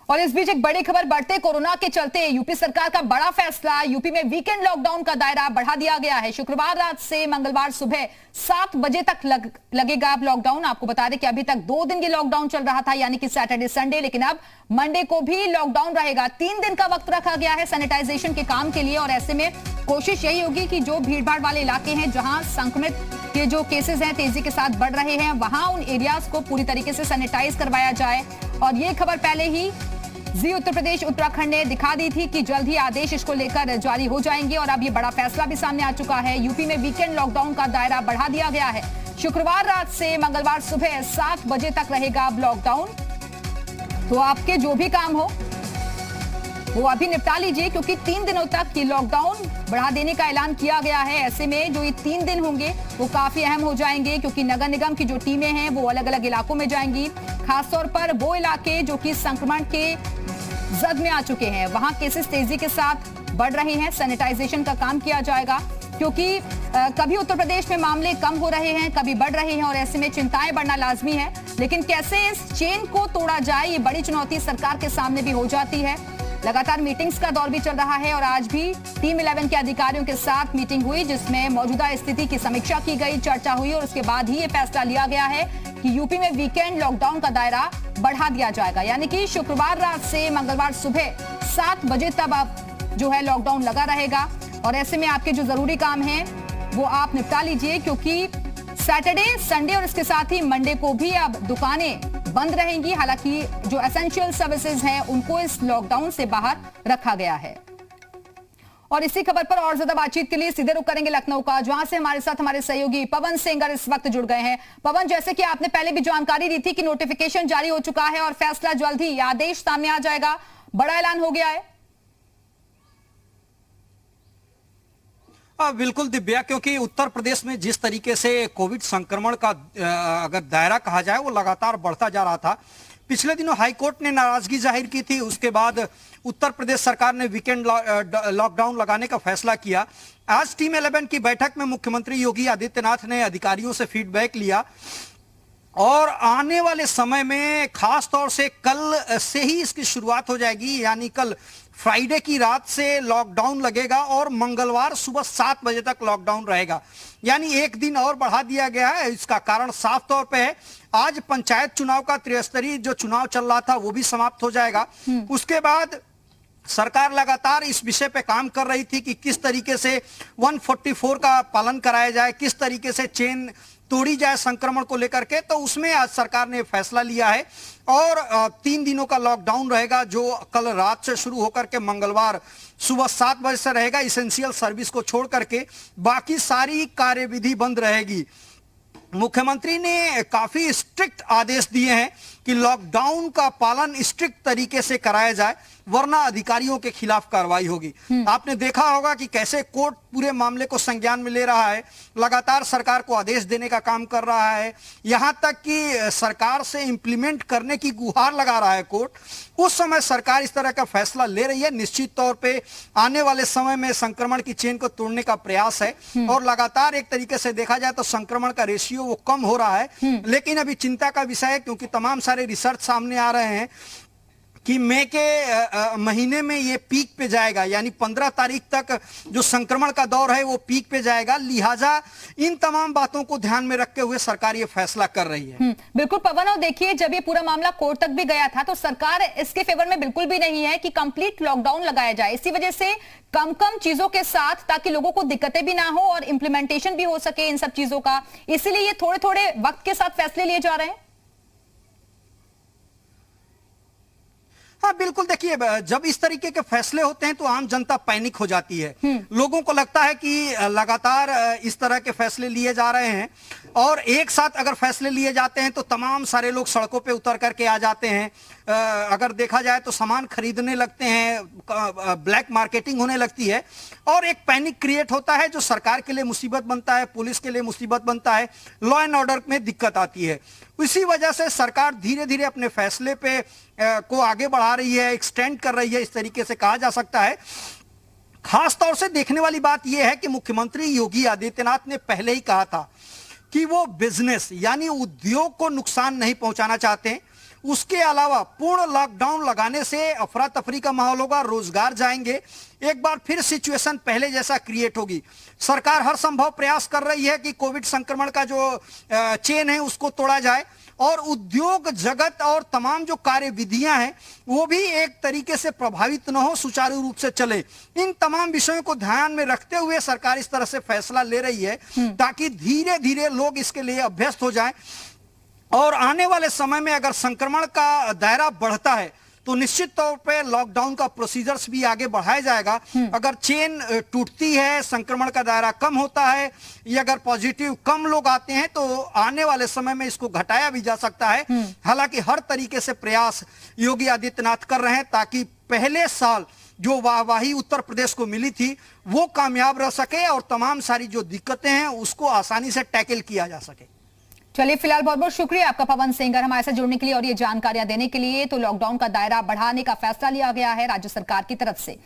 और इस बीच एक बड़ी खबर, बढ़ते कोरोना के चलते यूपी सरकार का बड़ा फैसला। यूपी में वीकेंड लॉकडाउन का दायरा बढ़ा दिया गया है। शुक्रवार रात से मंगलवार सुबह 7 बजे तक लगेगा अब लॉकडाउन। आपको बता दें कि अभी तक 2 दिन की लॉकडाउन चल रहा था, यानी कि सैटरडे संडे, लेकिन अब मंडे को भी लॉकडाउन रहेगा। 3 दिन का वक्त रखा गया है सैनिटाइजेशन के काम के लिए। और ऐसे में कोशिश यही होगी कि जो भीड़भाड़ वाले इलाके हैं, जहां संक्रमित के जो केसेस हैं तेजी के साथ बढ़ रहे हैं, वहां उन एरियाज को पूरी तरीके से सैनिटाइज करवाया जाए। और ये खबर पहले ही जी उत्तर प्रदेश उत्तराखंड ने दिखा दी थी कि जल्द ही आदेश इसको लेकर जारी हो जाएंगे। और अब ये बड़ा फैसला भी सामने आ चुका है। यूपी में वीकेंड लॉकडाउन का दायरा बढ़ा दिया गया है। शुक्रवार रात से मंगलवार सुबह 7 बजे तक रहेगा अब लॉकडाउन। तो आपके जो भी काम हो वो अभी निपटा लीजिए, क्योंकि 3 दिनों तक ये लॉकडाउन बढ़ा देने का ऐलान किया गया है। ऐसे में जो ये 3 दिन होंगे वो काफी अहम हो जाएंगे, क्योंकि नगर निगम की जो टीमें हैं वो अलग अलग इलाकों में जाएंगी। खासतौर पर वो इलाके जो कि संक्रमण के जद में आ चुके हैं, वहां केसेस तेजी के साथ बढ़ रहे हैं। सैनिटाइजेशन का काम किया जाएगा, क्योंकि कभी उत्तर प्रदेश में मामले कम हो रहे हैं, कभी बढ़ रहे हैं, और ऐसे में चिंताएं बढ़ना लाजमी है। लेकिन कैसे इस चेन को तोड़ा जाए, ये बड़ी चुनौती सरकार के सामने भी हो जाती है। लगातार मीटिंग्स का दौर भी चल रहा है और आज भी टीम 11 के अधिकारियों के साथ मीटिंग हुई, जिसमें मौजूदा स्थिति की समीक्षा की गई, चर्चा हुई और उसके बाद ही ये फैसला लिया गया है कि यूपी में वीकेंड लॉकडाउन का दायरा बढ़ा दिया जाएगा। यानी कि शुक्रवार रात से मंगलवार सुबह 7 बजे तक अब जो है लॉकडाउन लगा रहेगा। और ऐसे में आपके जो जरूरी काम हैं वो आप निपटा लीजिए, क्योंकि सैटरडे संडे और इसके साथ ही मंडे को भी अब दुकानें बंद रहेंगी। हालांकि जो एसेंशियल सर्विसेज हैं उनको इस लॉकडाउन से बाहर रखा गया है। और इसी खबर पर और ज्यादा बातचीत के लिए सीधे रुख करेंगे लखनऊ का, जहां से हमारे साथ हमारे सहयोगी पवन सेंगर इस वक्त जुड़ गए हैं। पवन, जैसे कि आपने पहले भी जानकारी दी थी कि नोटिफिकेशन जारी हो चुका है और फैसला जल्द ही आदेश सामने आ जाएगा, बड़ा ऐलान हो गया है। बिल्कुल दिव्या, क्योंकि उत्तर प्रदेश में जिस तरीके से कोविड संक्रमण का अगर दायरा कहा जाए वो लगातार बढ़ता जा रहा था। पिछले दिनों हाईकोर्ट ने नाराजगी जाहिर की थी, उसके बाद उत्तर प्रदेश सरकार ने वीकेंड लॉकडाउन लगाने का फैसला किया। आज टीम 11 की बैठक में मुख्यमंत्री योगी आदित्यनाथ ने अधिकारियों से फीडबैक लिया और आने वाले समय में खास तौर से कल से ही इसकी शुरुआत हो जाएगी, यानी कल फ्राइडे की रात से लॉकडाउन लगेगा और मंगलवार सुबह 7 बजे तक लॉकडाउन रहेगा। यानी 1 दिन और बढ़ा दिया गया है। इसका कारण साफ तौर पे है, आज पंचायत चुनाव का त्रिस्तरीय जो चुनाव चल रहा था वो भी समाप्त हो जाएगा। उसके बाद सरकार लगातार इस विषय पे काम कर रही थी कि किस तरीके से 144 का पालन कराया जाए, किस तरीके से चेन तोड़ी जाए संक्रमण को लेकर के। तो उसमें आज सरकार ने फैसला लिया है और 3 दिनों का लॉकडाउन रहेगा, जो कल रात से शुरू होकर के मंगलवार सुबह 7 बजे से रहेगा। इसेंशियल सर्विस को छोड़ करके बाकी सारी कार्यविधि बंद रहेगी। मुख्यमंत्री ने काफी स्ट्रिक्ट आदेश दिए हैं कि लॉकडाउन का पालन स्ट्रिक्ट तरीके से कराया जाए, वरना अधिकारियों के खिलाफ कार्रवाई होगी। आपने देखा होगा कि कैसे कोर्ट पूरे मामले को संज्ञान में ले रहा है, लगातार सरकार को आदेश देने का काम कर रहा है, यहां तक कि सरकार से इंप्लीमेंट करने की गुहार लगा रहा है कोर्ट। उस समय सरकार इस तरह का फैसला ले रही है। निश्चित तौर पे आने वाले समय में संक्रमण की चेन को तोड़ने का प्रयास है और लगातार एक तरीके से देखा जाए तो संक्रमण का रेशियो वो कम हो रहा है। लेकिन अभी चिंता का विषय है, क्योंकि तमाम सारे रिसर्च सामने आ रहे हैं कि मई के महीने में ये पीक पे जाएगा, यानी 15 तारीख तक जो संक्रमण का दौर है वो पीक पे जाएगा। लिहाजा इन तमाम बातों को ध्यान में रखते हुए सरकार ये फैसला कर रही है। बिल्कुल पवन, और देखिए जब ये पूरा मामला कोर्ट तक भी गया था तो सरकार इसके फेवर में बिल्कुल भी नहीं है कि कंप्लीट लॉकडाउन लगाया जाए। इसी वजह से कम कम चीजों के साथ, ताकि लोगों को दिक्कतें भी ना हो और इंप्लीमेंटेशन भी हो सके इन सब चीजों का, इसीलिए ये थोड़े थोड़े वक्त के साथ फैसले लिए जा रहे हैं। हाँ बिल्कुल, देखिए जब इस तरीके के फैसले होते हैं तो आम जनता पैनिक हो जाती है। लोगों को लगता है कि लगातार इस तरह के फैसले लिए जा रहे हैं और एक साथ अगर फैसले लिए जाते हैं तो तमाम सारे लोग सड़कों पे उतर करके आ जाते हैं। अगर देखा जाए तो सामान खरीदने लगते हैं, ब्लैक मार्केटिंग होने लगती है और एक पैनिक क्रिएट होता है, जो सरकार के लिए मुसीबत बनता है, पुलिस के लिए मुसीबत बनता है, लॉ एंड ऑर्डर में दिक्कत आती है। इसी वजह से सरकार धीरे धीरे अपने फैसले पे को आगे बढ़ा रही है, एक्सटेंड कर रही है, इस तरीके से कहा जा सकता है। खास तौर से देखने वाली बात यह है कि मुख्यमंत्री योगी आदित्यनाथ ने पहले ही कहा था कि वो बिजनेस यानी उद्योग को नुकसान नहीं पहुंचाना चाहते हैं। उसके अलावा पूर्ण लॉकडाउन लगाने से अफरा तफरी का माहौल होगा, रोजगार जाएंगे, एक बार फिर सिचुएशन पहले जैसा क्रिएट होगी। सरकार हर संभव प्रयास कर रही है कि कोविड संक्रमण का जो चेन है उसको तोड़ा जाए और उद्योग जगत और तमाम जो कार्य विधियां हैं वो भी एक तरीके से प्रभावित न हो, सुचारू रूप से चले। इन तमाम विषयों को ध्यान में रखते हुए सरकार इस तरह से फैसला ले रही है ताकि धीरे धीरे लोग इसके लिए अभ्यस्त हो जाएं और आने वाले समय में अगर संक्रमण का दायरा बढ़ता है तो निश्चित तौर पे लॉकडाउन का प्रोसीजर्स भी आगे बढ़ाया जाएगा। अगर चेन टूटती है, संक्रमण का दायरा कम होता है या अगर पॉजिटिव कम लोग आते हैं तो आने वाले समय में इसको घटाया भी जा सकता है। हालांकि हर तरीके से प्रयास योगी आदित्यनाथ कर रहे हैं ताकि पहले साल जो वाहवाही उत्तर प्रदेश को मिली थी वो कामयाब रह सके और तमाम सारी जो दिक्कतें हैं उसको आसानी से टैकल किया जा सके। चलिए, फिलहाल बहुत बहुत शुक्रिया आपका पवन सिंह हमारे साथ जुड़ने के लिए और ये जानकारियां देने के लिए। तो लॉकडाउन का दायरा बढ़ाने का फैसला लिया गया है राज्य सरकार की तरफ से।